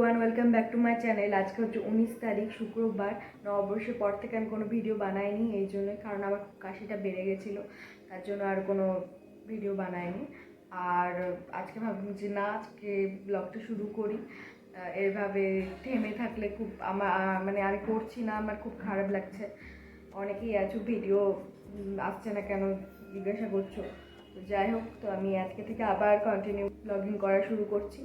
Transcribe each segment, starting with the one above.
Everyone, welcome back to my channel. আজকে হচ্ছে 19 তারিখ শুক্রবার। নববর্ষের পর থেকে আমি কোনো ভিডিও বানাইনি এই জন্যই, কারণ আমার কাশিটা বেড়ে গেছিলো, তার জন্য আর কোনো ভিডিও বানাইনি। আর আজকে ভাবলাম যে না, আজকে ব্লগটা শুরু করি। এভাবে থেমে থাকলে খুব মানে আমি করছি না, আমার খুব খারাপ লাগছে। অনেকেই আছো ভিডিও আসছে না কেন জিজ্ঞাসা করছো, তো যাই হোক, তো আমি আজকে থেকে আবার কন্টিনিউ ব্লগিং করা শুরু করছি।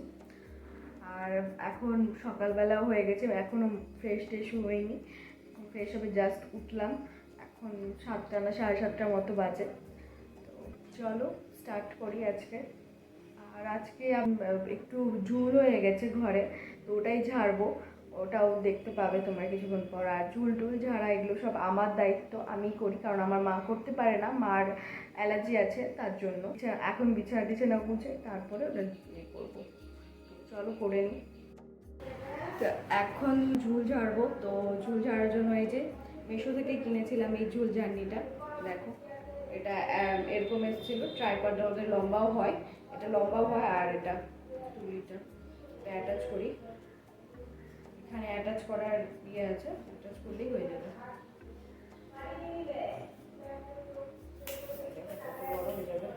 আর এখন সকালবেলাও হয়ে গেছে, এখনও ফ্রেশ হয়নি, ফ্রেশ হবে জাস্ট উঠলাম। এখন 7টা না 7:30টার মতো বাজে। তো চলো স্টার্ট করি আজকে। আর আজকে একটু ঝুল হয়ে গেছে ঘরে, তো ওটাই ঝাড়বো, ওটাও দেখতে পাবে তোমরা কিছুক্ষণ পর। আর ঝুল টুল ঝাড়া এগুলো সব আমার দায়িত্ব, আমি করি, কারণ আমার মা করতে পারে না, মার অ্যালার্জি আছে, তার জন্য। এখন বিছানা মুছে তারপরে ওটা ইয়ে করবো। চলো করে নিই। তো এখন ঝুল ঝাড়বো, তো ঝুল ঝাড়ার জন্য এই যে মিশো থেকে কিনেছিলাম এই ঝুল ঝাড়নিটা। দেখো, এটা এরকম এসেছিলো, ট্রাইপডটা ওদের লম্বাও হয়, এটা লম্বাও হয়। আর এটা তুলিটা অ্যাটাচ করি, এখানে অ্যাটাচ করার ইয়ে আছে, অ্যাটাচ করলেই হয়ে যাবে। বড় হয়ে যাবে।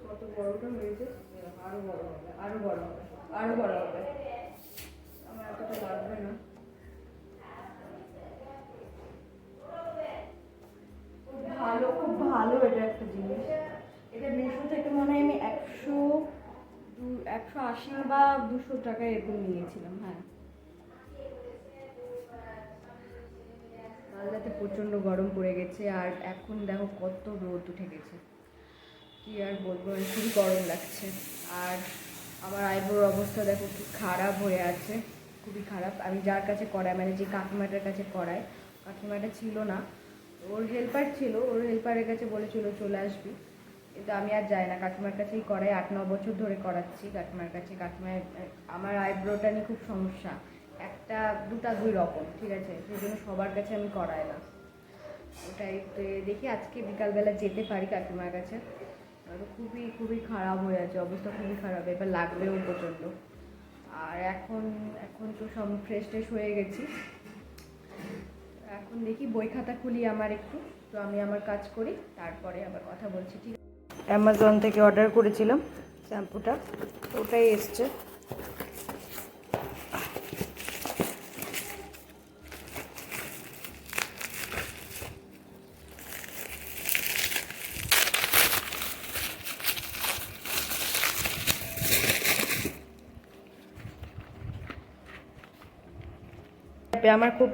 কত বড়টা হয়েছে, আরো বড় হবে, আরো বড় হবে, আরো বড় হবে। আমার এতটা লাগবে না। খুব ভালো এটা একটা জিনিস। এটা মিশো থেকে মনে হয় আমি 180 বা 200 টাকা এরকম নিয়েছিলাম। হ্যাঁ, মালদাতে প্রচণ্ড গরম পড়ে গেছে, আর এখন দেখো কত রোদ উঠে গেছে, কি আর বলবো, খুবই গরম লাগছে। আর আমার আইব্রোর অবস্থা দেখো কি খারাপ হয়ে আছে, খুবই খারাপ। আমি যার কাছে করাই, মানে যে কাকিমাটার কাছে করাই, কাকিমাটা ছিল না, ওর হেল্পার ছিল, ওর হেল্পারের কাছে বলেছিল চলে আসবি, কিন্তু আমি আর যাই না, কাকিমার কাছেই করাই। 8-9 বছর ধরে করাচ্ছি কাকিমার কাছে। কাকিমার আমার আইব্রোটা নিয়ে খুব সমস্যা, একটা দুটা দুই রকম, ঠিক আছে, সেই জন্য সবার কাছে আমি করাই না। ওটাই তো, দেখি আজকে বিকালবেলা যেতে পারি কাকিমার কাছে। খুবই খারাপ হয়ে আছে অবস্থা, খুবই খারাপ, এবার লাগবেও প্রচণ্ড। আর এখন তো সব ফ্রেশ হয়ে গেছি। এখন দেখি বই খাতা খুলি আমার একটু, তো আমি আমার কাজ করি, তারপরে আবার কথা বলছি, ঠিক আছে। অ্যামাজন থেকে অর্ডার করেছিলাম শ্যাম্পুটা, ওটাই এসছে। আমার খুব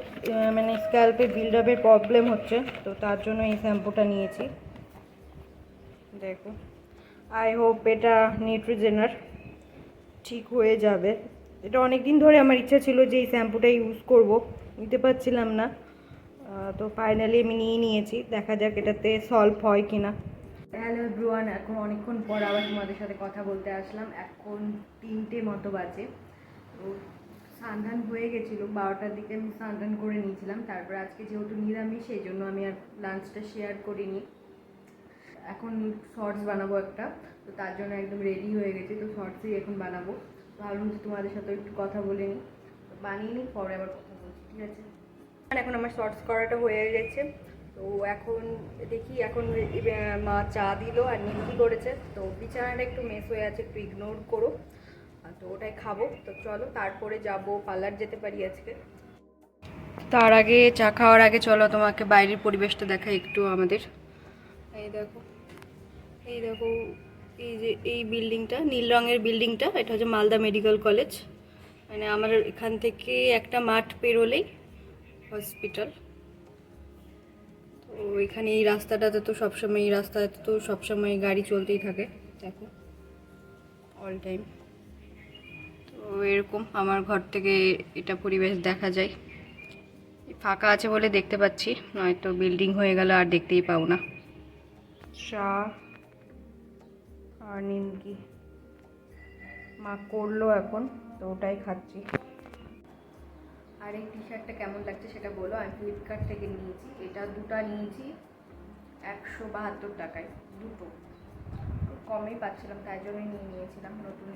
মানে স্ক্যাল্পে বিল্ডআপের প্রবলেম হচ্ছে, তো তার জন্য এই শ্যাম্পুটা নিয়েছি। দেখো, আই হোপ এটা নিউট্রিজেনার ঠিক হয়ে যাবে। এটা অনেক দিন ধরে আমার ইচ্ছা ছিল যে এই শ্যাম্পুটা ইউজ করব, নিতে পারছিলাম না, তো ফাইনালি আমি নিয়েছি। দেখা যাক এটাতে সলভ হয় কি না। হ্যালো এভরিওয়ান, এখন অনেকক্ষণ পর আবার তোমাদের সাথে কথা বলতে আসলাম। এখন 3টে মতো বাজে, তো স্নান হয়ে গেছিলো 12টার দিকে, আমি স্নান করে নিয়েছিলাম। তারপর আজকে যেহেতু নিরামিষ, সেই জন্য আমি আর লাঞ্চটা শেয়ার করিনি। এখন শর্টস বানাবো একটা, তো তার জন্য একদম রেডি হয়ে গেছি, তো শর্টসই এখন বানাবো। ভাবলাম যে তোমাদের সাথে একটু কথা বলে নিই, তো বানিয়ে নিই, পরে আবার কথা বলছি, ঠিক আছে। আর এখন আমার শর্টস করাটা হয়ে গেছে, তো এখন দেখি, এখন মা চা দিল আর নিমকি করেছে, তো বিছানাটা একটু মেস হয়ে আছে, একটু ইগনোর করো, তো ওটাই খাবো। তো চলো, তারপরে যাব পার্লার যেতে পারি আজকে। তার আগে, চা খাওয়ার আগে চলো তোমাকে বাইরের পরিবেশটা দেখাই একটু আমাদের। এই দেখো, এই দেখো, এই যে এই বিল্ডিংটা, নীল রঙের বিল্ডিংটা, এটা হচ্ছে মালদা মেডিকেল কলেজ। মানে আমার এখান থেকে একটা মাঠ পেরোলেই হসপিটাল। তো এখানে এই রাস্তাটাতে তো সবসময়, এই রাস্তাতে তো সবসময় গাড়ি চলতেই থাকে, দেখো, অল টাইম। তো এরকম আমার ঘর থেকে এটা পরিবেশ দেখা যায়। ফাঁকা আছে বলে দেখতে পাচ্ছি, নয়তো বিল্ডিং হয়ে গেল আর দেখতেই পাবো না। চা আর নিমকি, মা করলো এখন, তো ওটাই খাচ্ছি। আর এই টি শার্টটা কেমন লাগছে সেটা বলো। আমি ফ্লিপকার্ট থেকে নিয়েছি, এটা দুটো নিয়েছি 172 টাকায়, দুটো খুব কমেই পাচ্ছিলাম, তাই জন্যই নিয়ে নিয়েছিলাম নতুন।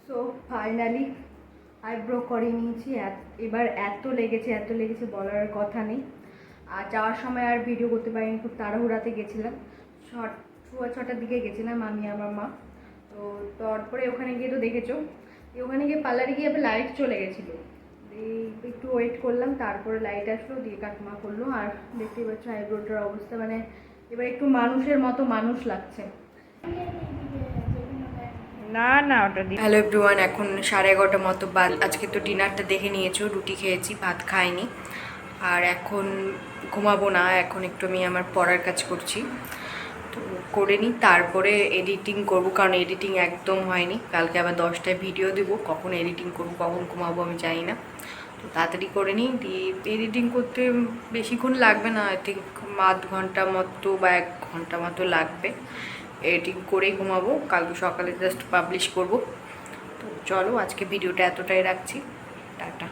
সো ফাইনালি আইব্রো করে নিয়েছি। এবার এত লেগেছে বলার কথা নেই। আর যাওয়ার সময় আর ভিডিও করতে পারিনি, খুব তাড়াহুড়াতে গেছিলাম, সোয়া 6টার দিকে গেছিলাম আমি আমার মা। তো তারপরে ওখানে গিয়ে তো দেখেছো, ওখানে গিয়ে পার্লারে গিয়ে আবার লাইট চলে গেছিলো, একটু ওয়েট করলাম, তারপরে লাইট আসলো, দিয়ে কাকিমা করলো। আর দেখতেই পাচ্ছ আইব্রোটার অবস্থা, মানে এবার একটু মানুষের মতো মানুষ লাগছে। না না ওটা হ্যালো এভরিওয়ান, এখন 11:30 মতো বাদ। আজকে তো ডিনারটা দেখে নিয়েছো, রুটি খেয়েছি, ভাত খাইনি। আর এখন ঘুমাবো না, এখন একটু আমি আমার পড়ার কাজ করছি, তো করে নিই, তারপরে এডিটিং করব, কারণ এডিটিং একদম হয়নি। কালকে আবার 10টায় ভিডিও দেবো, কখন এডিটিং করবো কখন ঘুমাবো আমি জানি না। তো তাড়াতাড়ি করে নিই, দিয়ে এডিটিং করতে বেশিক্ষণ লাগবে না, আই থিঙ্ক আধ ঘন্টা মতো বা 1 ঘন্টা মতো লাগবে। এডিটিং করেই ঘুমাবো, কালকে সকালে জাস্ট পাবলিশ করব। তো চলো আজকে ভিডিওটা এতটাই রাখছি, টাটা।